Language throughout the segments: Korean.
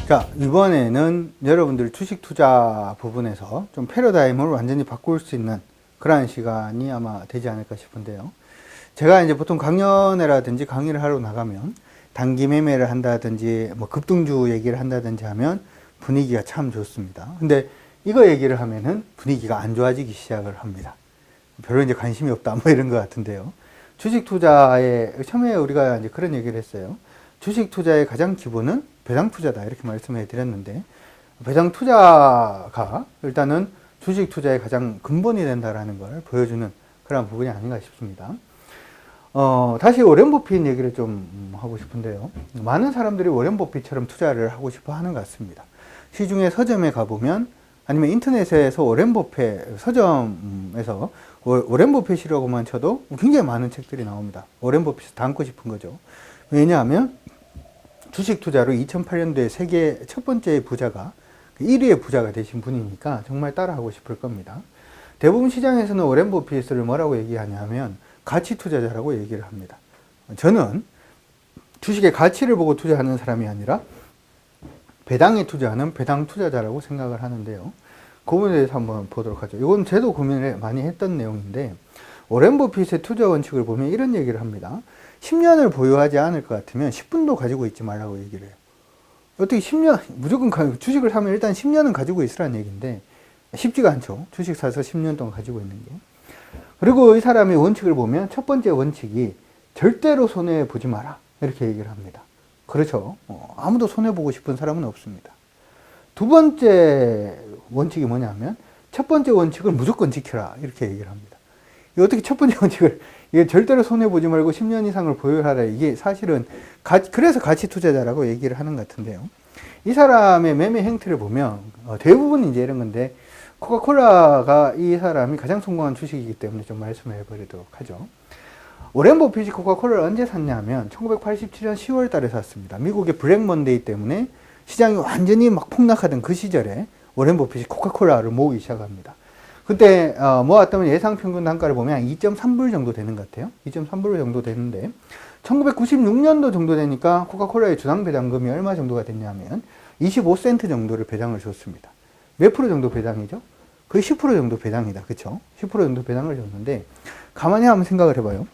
자, 이번에는 여러분들 주식 투자 부분에서 좀 패러다임을 완전히 바꿀 수 있는 그러한 시간이 아마 되지 않을까 싶은데요. 제가 이제 보통 강연회라든지 강의를 하러 나가면 단기 매매를 한다든지 뭐 급등주 얘기를 한다든지 하면 분위기가 참 좋습니다. 근데 이거 얘기를 하면은 분위기가 안 좋아지기 시작을 합니다. 별로 이제 관심이 없다 뭐 이런 것 같은데요. 주식 투자에 처음에 우리가 이제 그런 얘기를 했어요. 주식 투자의 가장 기본은 배당 투자다 이렇게 말씀해 드렸는데, 배당 투자가 일단은 주식 투자의 가장 근본이 된다라는 걸 보여주는 그런 부분이 아닌가 싶습니다. 다시 워렌 버핏 얘기를 좀 하고 싶은데요. 많은 사람들이 워렌 버핏처럼 투자를 하고 싶어 하는 것 같습니다. 시중에 서점에 가보면, 아니면 인터넷에서 워렌 버핏 서점에서 워렌 버핏이라고만 쳐도 굉장히 많은 책들이 나옵니다. 워렌 버핏을 담고 싶은 거죠. 왜냐하면 주식 투자로 2008년도에 세계 첫 번째 부자가 1위의 부자가 되신 분이니까 정말 따라하고 싶을 겁니다. 대부분 시장에서는 워렌 버핏을 뭐라고 얘기하냐면 가치 투자자라고 얘기를 합니다. 저는 주식의 가치를 보고 투자하는 사람이 아니라 배당에 투자하는 배당 투자자라고 생각을 하는데요. 그 부분에 대해서 한번 보도록 하죠. 이건 저도 고민을 많이 했던 내용인데, 워렌 버핏의 투자 원칙을 보면 이런 얘기를 합니다. 10년을 보유하지 않을 것 같으면 10분도 가지고 있지 말라고 얘기를 해요. 어떻게 10년, 무조건 주식을 사면 일단 10년은 가지고 있으라는 얘기인데 쉽지가 않죠. 주식 사서 10년 동안 가지고 있는 게. 그리고 이 사람의 원칙을 보면 첫 번째 원칙이 절대로 손해보지 마라 이렇게 얘기를 합니다. 그렇죠. 아무도 손해보고 싶은 사람은 없습니다. 두 번째 원칙이 뭐냐면 첫 번째 원칙을 무조건 지켜라 이렇게 얘기를 합니다. 어떻게 첫 번째 원칙을, 이게 절대로 손해보지 말고 10년 이상을 보유하라, 이게 사실은 그래서 가치 투자자라고 얘기를 하는 것 같은데요. 이 사람의 매매 행태를 보면 대부분 이제 이런 건데, 코카콜라가 이 사람이 가장 성공한 주식이기 때문에 좀 말씀해 버리도록 하죠. 워렌 버핏이 코카콜라를 언제 샀냐면 1987년 10월 달에 샀습니다. 미국의 블랙 먼데이 때문에 시장이 완전히 막 폭락하던 그 시절에 워렌 버핏이 코카콜라를 모으기 시작합니다. 그때 모았다면 예상 평균 단가를 보면 2.3불 정도 되는 것 같아요. 2.3불 정도 되는데 1996년도 정도 되니까 코카콜라의 주당 배당금이 얼마 정도가 됐냐면 25센트 정도를 배당을 줬습니다. 몇 프로 정도 배당이죠? 거의 10% 정도 배당이다. 그쵸? 10% 정도 배당을 줬는데, 가만히 한번 생각을 해봐요.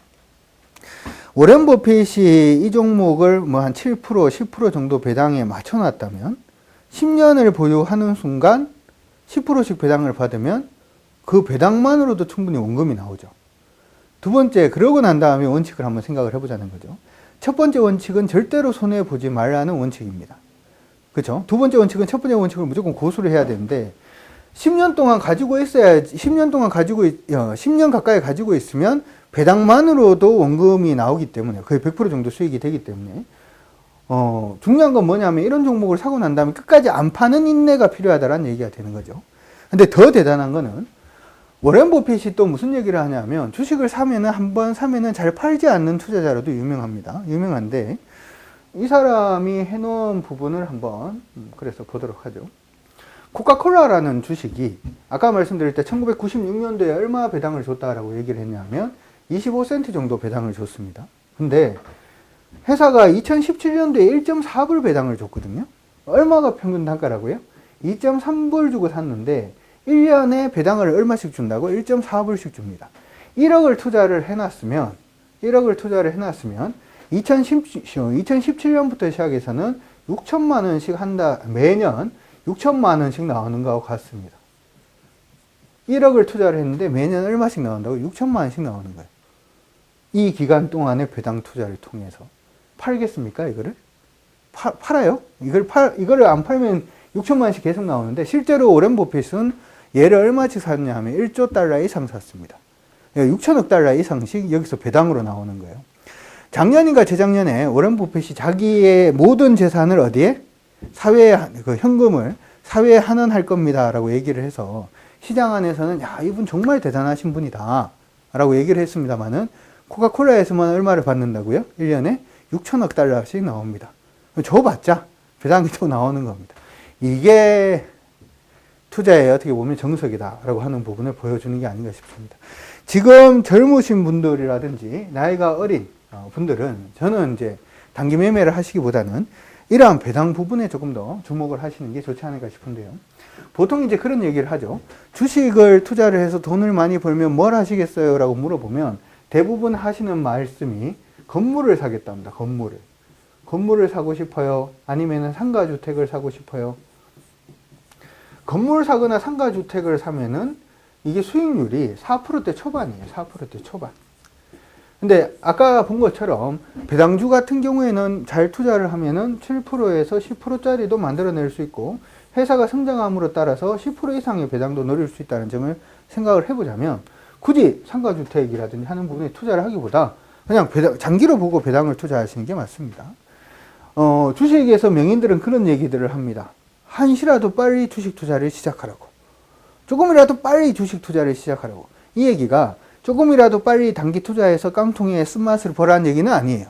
워렌 버핏이 이 종목을 뭐 한 7%, 10% 정도 배당에 맞춰놨다면 10년을 보유하는 순간 10%씩 배당을 받으면 그 배당만으로도 충분히 원금이 나오죠. 두 번째, 그러고 난 다음에 원칙을 한번 생각을 해보자는 거죠. 첫 번째 원칙은 절대로 손해보지 말라는 원칙입니다. 그렇죠? 두 번째 원칙은 첫 번째 원칙을 무조건 고수를 해야 되는데, 10년 동안 가지고 있어야지, 10년 가까이 가지고 있으면 배당만으로도 원금이 나오기 때문에, 거의 100% 정도 수익이 되기 때문에, 중요한 건 뭐냐면 이런 종목을 사고 난 다음에 끝까지 안 파는 인내가 필요하다라는 얘기가 되는 거죠. 근데 더 대단한 거는, 워렌 버핏이 또 무슨 얘기를 하냐면, 주식을 사면은, 한번 사면은 잘 팔지 않는 투자자로도 유명합니다. 유명한데, 이 사람이 해놓은 부분을 한번 그래서 보도록 하죠. 코카콜라라는 주식이 아까 말씀드릴 때 1996년도에 얼마 배당을 줬다라고 얘기를 했냐면 25센트 정도 배당을 줬습니다. 근데 회사가 2017년도에 1.4불 배당을 줬거든요. 얼마가 평균 단가라고요? 2.3불 주고 샀는데 1년에 배당을 얼마씩 준다고? 1.4불씩 줍니다. 1억을 투자를 해놨으면 2017년부터 시작해서는 6천만 원씩 매년 6천만 원씩 나오는 거하고 같습니다. 1억을 투자를 했는데 매년 얼마씩 나온다고? 6천만 원씩 나오는 거예요. 이 기간 동안의 배당 투자를 통해서. 팔겠습니까, 이거를? 팔아요? 이거를 안 팔면 6천만 원씩 계속 나오는데, 실제로 워렌 버핏은 얘를 얼마씩 샀냐 하면 1조 달러 이상 샀습니다. 6천억 달러 이상씩 여기서 배당으로 나오는 거예요. 작년인가 재작년에 워렌 버핏이 자기의 모든 재산을 어디에? 사회에, 현금을 사회에 환원할 겁니다 라고 얘기를 해서 시장 안에서는 야, 이분 정말 대단하신 분이다 라고 얘기를 했습니다만은, 코카콜라에서만 얼마를 받는다고요? 1년에 6천억 달러씩 나옵니다. 줘봤자 배당이 또 나오는 겁니다. 이게 투자에 어떻게 보면 정석이다 라고 하는 부분을 보여주는 게 아닌가 싶습니다. 지금 젊으신 분들이라든지 나이가 어린 분들은, 저는 이제 단기 매매를 하시기보다는 이러한 배당 부분에 조금 더 주목을 하시는 게 좋지 않을까 싶은데요. 보통 이제 그런 얘기를 하죠. 주식을 투자를 해서 돈을 많이 벌면 뭘 하시겠어요? 라고 물어보면 대부분 하시는 말씀이 건물을 사겠답니다. 건물을 사고 싶어요? 아니면 상가주택을 사고 싶어요? 건물을 사거나 상가주택을 사면은 이게 수익률이 4%대 초반이에요. 4%대 초반. 근데 아까 본 것처럼 배당주 같은 경우에는 잘 투자를 하면은 7%에서 10%짜리도 만들어낼 수 있고 회사가 성장함으로 따라서 10% 이상의 배당도 노릴 수 있다는 점을 생각을 해보자면 굳이 상가주택이라든지 하는 부분에 투자를 하기보다 그냥 장기로 보고 배당을 투자하시는 게 맞습니다. 주식에서 명인들은 그런 얘기들을 합니다. 한시라도 빨리 주식 투자를 시작하라고. 조금이라도 빨리 주식 투자를 시작하라고. 이 얘기가 조금이라도 빨리 단기 투자해서 깡통에 쓴맛을 보라는 얘기는 아니에요.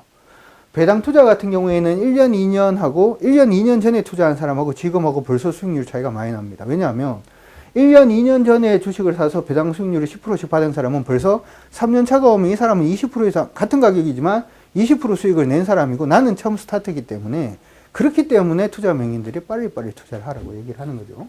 배당 투자 같은 경우에는 1년, 2년 하고 1년, 2년 전에 투자한 사람하고 지금하고 벌써 수익률 차이가 많이 납니다. 왜냐하면 1년, 2년 전에 주식을 사서 배당 수익률을 10%씩 받은 사람은 벌써 3년 차가 오면 이 사람은 20% 이상, 같은 가격이지만 20% 수익을 낸 사람이고 나는 처음 스타트이기 때문에 그렇기 때문에 투자 명인들이 빨리빨리 투자를 하라고 얘기를 하는 거죠.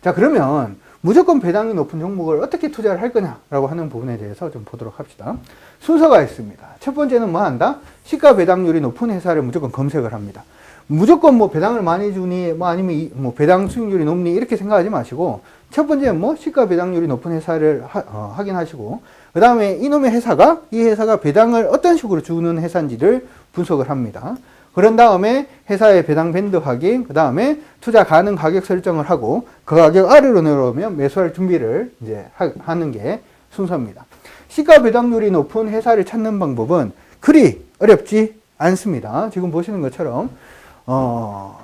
자, 그러면 무조건 배당이 높은 종목을 어떻게 투자를 할 거냐라고 하는 부분에 대해서 좀 보도록 합시다. 순서가 있습니다. 첫 번째는 뭐 한다? 시가 배당률이 높은 회사를 무조건 검색을 합니다. 무조건 뭐 배당을 많이 주니 뭐 아니면 뭐 배당 수익률이 높니 이렇게 생각하지 마시고 첫 번째는 뭐 시가 배당률이 높은 회사를 확인하시고 그 다음에 이놈의 회사가 이 회사가 배당을 어떤 식으로 주는 회사인지를 분석을 합니다. 그런 다음에 회사의 배당 밴드 확인, 그 다음에 투자 가능 가격 설정을 하고 그 가격 아래로 내려오면 매수할 준비를 이제 하는 게 순서입니다. 시가 배당률이 높은 회사를 찾는 방법은 그리 어렵지 않습니다. 지금 보시는 것처럼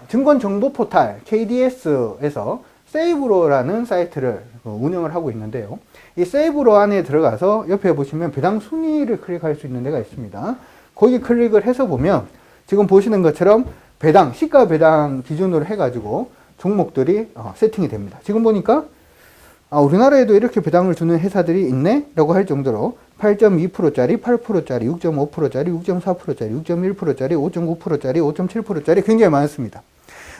증권 정보 포탈 KDS에서 세이브로라는 사이트를 운영을 하고 있는데요. 이 세이브로 안에 들어가서 옆에 보시면 배당 순위를 클릭할 수 있는 데가 있습니다. 거기 클릭을 해서 보면 지금 보시는 것처럼 배당, 시가 배당 기준으로 해가지고 종목들이 세팅이 됩니다. 지금 보니까 우리나라에도 이렇게 배당을 주는 회사들이 있네? 라고 할 정도로 8.2%짜리, 8%짜리, 6.5%짜리, 6.4%짜리, 6.1%짜리, 5.9%짜리, 5.7%짜리 굉장히 많습니다.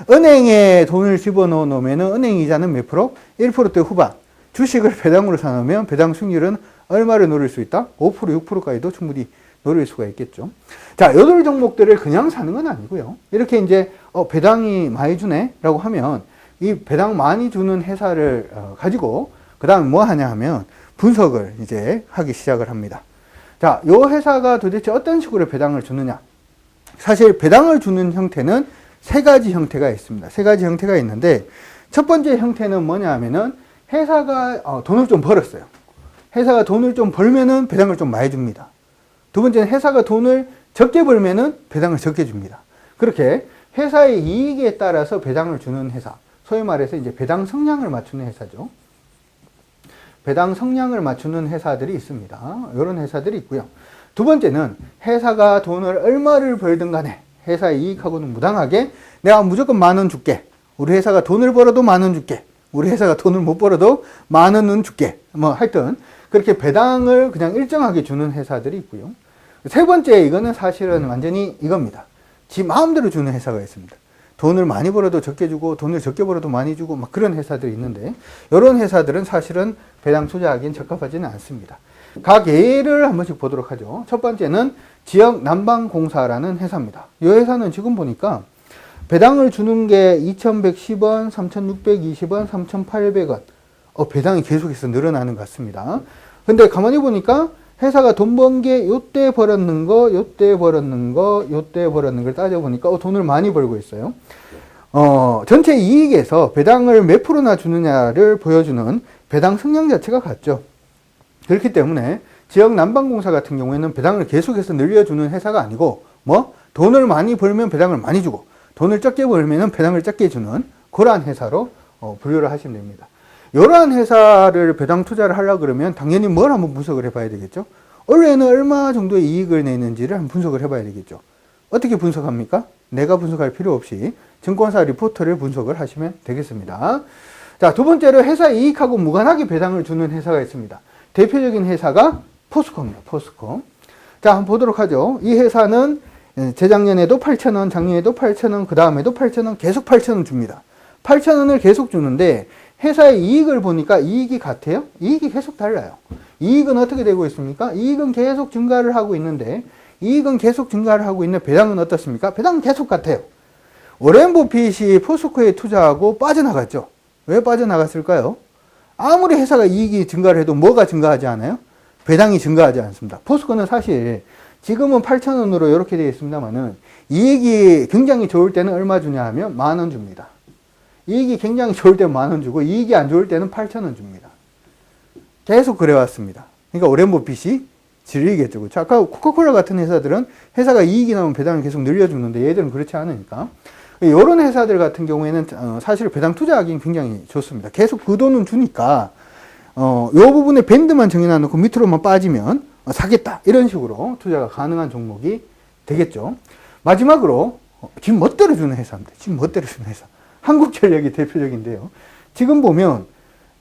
은행에 돈을 집어넣어 놓으면 은행 이자는 몇 프로? 1%대 후반. 주식을 배당으로 사놓으면 배당 수익률은 얼마를 노릴 수 있다? 5%, 6%까지도 충분히 노릴 수가 있겠죠. 자, 요들 종목들을 그냥 사는 건 아니고요. 이렇게 이제 배당이 많이 주네 라고 하면 이 배당 많이 주는 회사를 가지고 그 다음에 뭐 하냐 하면 분석을 이제 하기 시작을 합니다. 자, 요 회사가 도대체 어떤 식으로 배당을 주느냐. 사실 배당을 주는 형태는 세 가지 형태가 있습니다. 세 가지 형태가 있는데 첫 번째 형태는 뭐냐 하면은 회사가 돈을 좀 벌었어요. 회사가 돈을 좀 벌면은 배당을 좀 많이 줍니다. 두 번째는 회사가 돈을 적게 벌면은 배당을 적게 줍니다. 그렇게 회사의 이익에 따라서 배당을 주는 회사, 소위 말해서 이제 배당 성량을 맞추는 회사죠. 배당 성량을 맞추는 회사들이 있습니다. 이런 회사들이 있고요. 두 번째는 회사가 돈을 얼마를 벌든 간에 회사의 이익하고는 무당하게 내가 무조건 10,000원 줄게. 우리 회사가 돈을 벌어도 10,000원 줄게. 우리 회사가 돈을 못 벌어도 10,000원은 줄게. 뭐 하여튼 그렇게 배당을 그냥 일정하게 주는 회사들이 있고요. 세 번째, 이거는 사실은 완전히 이겁니다. 지 마음대로 주는 회사가 있습니다. 돈을 많이 벌어도 적게 주고 돈을 적게 벌어도 많이 주고 막 그런 회사들이 있는데 이런 회사들은 사실은 배당 투자하기엔 적합하지는 않습니다. 각 예를 한 번씩 보도록 하죠. 첫 번째는 지역난방공사라는 회사입니다. 이 회사는 지금 보니까 배당을 주는 게 2,110원, 3,620원, 3,800원. 배당이 계속해서 늘어나는 것 같습니다. 근데 가만히 보니까 회사가 돈 번 게 요때 벌었는 거, 요때 벌었는 거, 요때 벌었는 걸 따져보니까 돈을 많이 벌고 있어요. 전체 이익에서 배당을 몇 프로나 주느냐를 보여주는 배당 성량 자체가 같죠. 그렇기 때문에 지역 난방공사 같은 경우에는 배당을 계속해서 늘려주는 회사가 아니고 돈을 많이 벌면 배당을 많이 주고 돈을 적게 벌면 배당을 적게 주는 그러한 회사로 분류를 하시면 됩니다. 이러한 회사를 배당 투자를 하려고 그러면 당연히 뭘 한번 분석을 해봐야 되겠죠. 올해는 얼마 정도의 이익을 내는지를 한번 분석을 해봐야 되겠죠. 어떻게 분석합니까? 내가 분석할 필요 없이 증권사 리포터를 분석을 하시면 되겠습니다. 자, 두 번째로 회사 이익하고 무관하게 배당을 주는 회사가 있습니다. 대표적인 회사가 포스코입니다. 포스코. 자, 한번 보도록 하죠. 이 회사는 재작년에도 8,000원, 작년에도 8,000원, 그 다음에도 8,000원, 계속 8,000원 줍니다. 8,000원을 계속 주는데 회사의 이익을 보니까 이익이 같아요? 이익이 계속 달라요. 이익은 어떻게 되고 있습니까? 이익은 계속 증가를 하고 있는데 이익은 계속 증가를 하고 있는 배당은 어떻습니까? 배당은 계속 같아요. 워렌 버핏이 포스코에 투자하고 빠져나갔죠. 왜 빠져나갔을까요? 아무리 회사가 이익이 증가를 해도 뭐가 증가하지 않아요? 배당이 증가하지 않습니다. 포스코는 사실 지금은 8,000원으로 이렇게 되어 있습니다만은 이익이 굉장히 좋을 때는 얼마 주냐 하면 10,000원 줍니다. 이익이 굉장히 좋을 때는 10,000원 주고 이익이 안 좋을 때는 8,000원 줍니다. 계속 그래왔습니다. 그러니까 워렌 버핏이 질리겠죠. 그렇죠? 아까 코카콜라 같은 회사들은 회사가 이익이 나오면 배당을 계속 늘려주는데 얘들은 그렇지 않으니까 이런 회사들 같은 경우에는 사실 배당 투자하기는 굉장히 좋습니다. 계속 그 돈은 주니까 요 부분에 밴드만 정해놔놓고 밑으로만 빠지면 사겠다 이런 식으로 투자가 가능한 종목이 되겠죠. 마지막으로 지금 멋대로 주는 회사입니다. 지금 멋대로 주는 회사. 한국전력이 대표적인데요. 지금 보면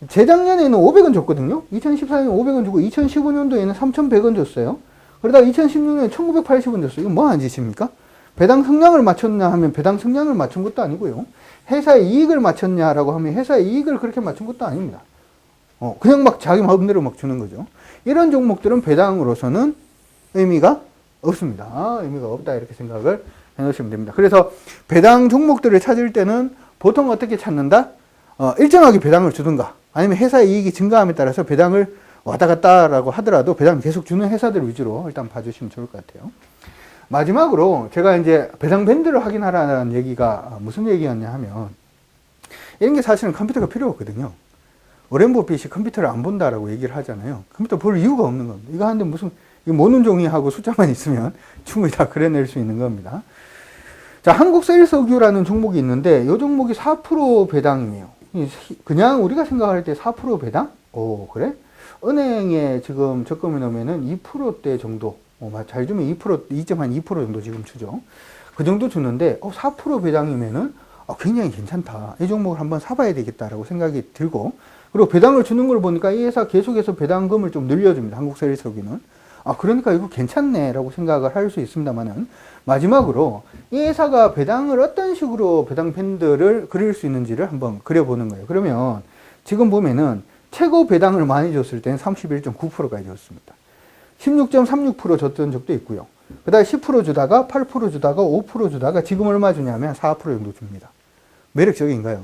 재작년에는 500원 줬거든요. 2014년에 500원 주고 2015년도에는 3,100원 줬어요. 그러다가 2016년에 1,980원 줬어요. 이건 뭐 하는 짓입니까? 배당 성량을 맞췄냐 하면 배당 성량을 맞춘 것도 아니고요. 회사의 이익을 맞췄냐라고 하면 회사의 이익을 그렇게 맞춘 것도 아닙니다. 그냥 막 자기 마음대로 막 주는 거죠. 이런 종목들은 배당으로서는 의미가 없습니다. 의미가 없다 이렇게 생각을 해 놓으시면 됩니다. 그래서 배당 종목들을 찾을 때는 보통 어떻게 찾는다? 일정하게 배당을 주든가 아니면 회사의 이익이 증가함에 따라서 배당을 왔다 갔다라고 하더라도 배당을 계속 주는 회사들 위주로 일단 봐주시면 좋을 것 같아요. 마지막으로 제가 이제 배당 밴드를 확인하라는 얘기가 무슨 얘기였냐 하면 이런 게 사실은 컴퓨터가 필요 없거든요. 워렌 버핏이 컴퓨터를 안 본다라고 얘기를 하잖아요. 컴퓨터 볼 이유가 없는 겁니다. 이거 하는데 무슨 모는 종이하고 숫자만 있으면 충분히 다 그려낼 수 있는 겁니다. 자, 한국세일석유라는 종목이 있는데 이 종목이 4% 배당이에요. 그냥 우리가 생각할 때 4% 배당? 오, 그래? 은행에 지금 적금해 놓으면은 2%대 정도, 잘 주면 2%, 2.2% 정도 지금 주죠. 그 정도 주는데, 4% 배당이면은 굉장히 괜찮다. 이 종목을 한번 사봐야 되겠다라고 생각이 들고, 그리고 배당을 주는 걸 보니까 이 회사 계속해서 배당금을 좀 늘려줍니다. 한국세일석유는. 그러니까 이거 괜찮네라고 생각을 할 수 있습니다만은, 마지막으로 이 회사가 배당을 어떤 식으로 배당 밴드를 그릴 수 있는지를 한번 그려보는 거예요. 그러면 지금 보면은 최고 배당을 많이 줬을 때는 31.9%까지 줬습니다. 16.36% 줬던 적도 있고요. 그 다음에 10% 주다가 8% 주다가 5% 주다가 지금 얼마 주냐면 4% 정도 줍니다. 매력적인가요?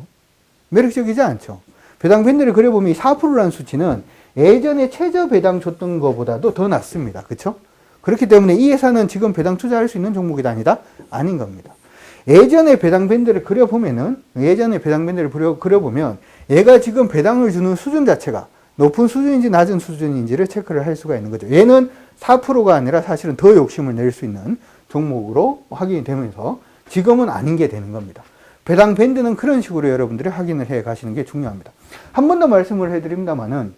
매력적이지 않죠. 배당 밴드를 그려보면 4%라는 수치는 예전에 최저 배당 줬던 것보다도 더 낮습니다. 그렇죠? 그렇기 때문에 이 회사는 지금 배당 투자할 수 있는 종목이 아니다? 아닌 겁니다. 예전에 배당 밴드를 그려보면 얘가 지금 배당을 주는 수준 자체가 높은 수준인지 낮은 수준인지를 체크를 할 수가 있는 거죠. 얘는 4%가 아니라 사실은 더 욕심을 낼 수 있는 종목으로 확인이 되면서 지금은 아닌 게 되는 겁니다. 배당 밴드는 그런 식으로 여러분들이 확인을 해 가시는 게 중요합니다. 한 번 더 말씀을 해드립니다만은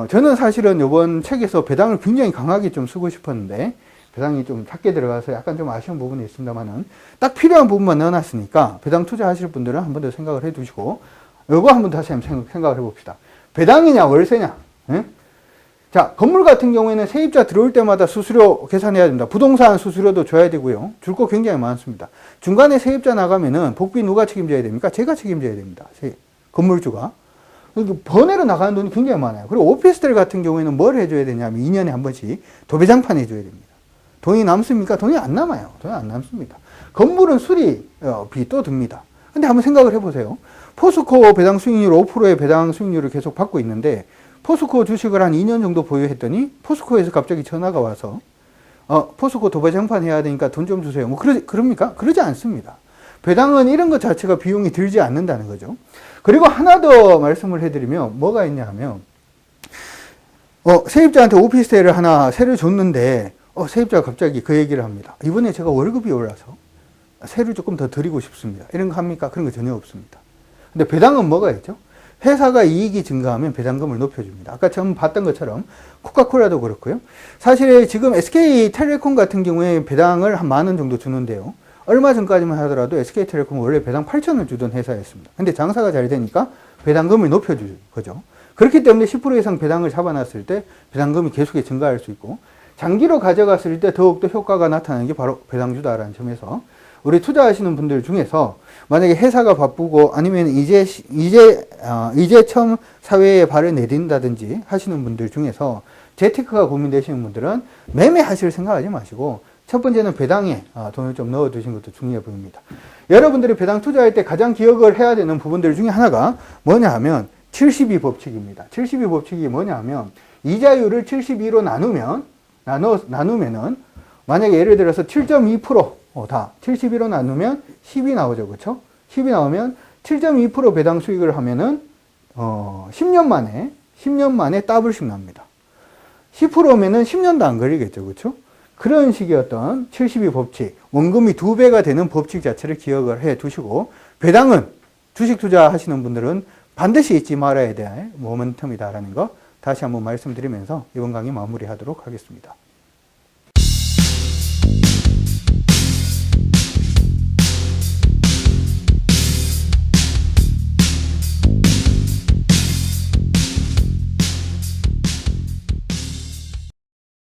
저는 사실은 이번 책에서 배당을 굉장히 강하게 좀 쓰고 싶었는데 배당이 좀 작게 들어가서 약간 좀 아쉬운 부분이 있습니다만은 딱 필요한 부분만 넣어놨으니까 배당 투자하실 분들은 한 번 더 생각을 해 두시고 이거 한 번 다시 한번 생각을 해 봅시다. 배당이냐 월세냐? 예? 자, 건물 같은 경우에는 세입자 들어올 때마다 수수료 계산해야 됩니다. 부동산 수수료도 줘야 되고요. 줄 거 굉장히 많습니다. 중간에 세입자 나가면은 복비 누가 책임져야 됩니까? 제가 책임져야 됩니다. 건물주가. 번외로 나가는 돈이 굉장히 많아요. 그리고 오피스텔 같은 경우에는 뭘 해줘야 되냐면 2년에 한 번씩 도배장판 해줘야 됩니다. 돈이 남습니까? 돈이 안 남아요. 돈이 안 남습니다. 건물은 수리비 또 듭니다. 근데 한번 생각을 해보세요. 포스코 배당 수익률 5%의 배당 수익률을 계속 받고 있는데 포스코 주식을 한 2년 정도 보유했더니 포스코에서 갑자기 전화가 와서 포스코 도배장판 해야 되니까 돈 좀 주세요. 뭐 그럽니까? 그러지 않습니다. 배당은 이런 것 자체가 비용이 들지 않는다는 거죠. 그리고 하나 더 말씀을 해드리면 뭐가 있냐 하면 세입자한테 오피스텔을 하나 세를 줬는데 세입자가 갑자기 그 얘기를 합니다. 이번에 제가 월급이 올라서 세를 조금 더 드리고 싶습니다. 이런 거 합니까? 그런 거 전혀 없습니다. 근데 배당은 뭐가 있죠? 회사가 이익이 증가하면 배당금을 높여줍니다. 아까 처음 봤던 것처럼 코카콜라도 그렇고요. 사실 지금 SK텔레콤 같은 경우에 배당을 한 10,000원 정도 주는데요. 얼마 전까지만 하더라도 SK텔레콤은 원래 배당 8,000원 주던 회사였습니다. 근데 장사가 잘 되니까 배당금을 높여주는 거죠. 그렇기 때문에 10% 이상 배당을 잡아놨을 때 배당금이 계속 증가할 수 있고 장기로 가져갔을 때 더욱더 효과가 나타나는 게 바로 배당주다라는 점에서 우리 투자하시는 분들 중에서 만약에 회사가 바쁘고 아니면 이제 처음 사회에 발을 내딛는다든지 하시는 분들 중에서 재테크가 고민되시는 분들은 매매하실 생각하지 마시고 첫 번째는 배당에 돈을 좀 넣어 두시는 것도 중요해 보입니다. 여러분들이 배당 투자할 때 가장 기억을 해야 되는 부분들 중에 하나가 뭐냐 하면 72 법칙입니다. 72 법칙이 뭐냐 하면 이자율을 72로 나누면은 만약에 예를 들어서 7.2% 다 72로 나누면 10이 나오죠. 그렇죠? 10이 나오면 7.2% 배당 수익을 하면은 10년 만에 더블씩 납니다. 10%면은 10년도 안 걸리겠죠. 그렇죠? 그런 식의 어떤 72 법칙, 원금이 2배가 되는 법칙 자체를 기억을 해 두시고, 배당은 주식 투자하시는 분들은 반드시 잊지 말아야 될 모멘텀이다라는 거 다시 한번 말씀드리면서 이번 강의 마무리하도록 하겠습니다.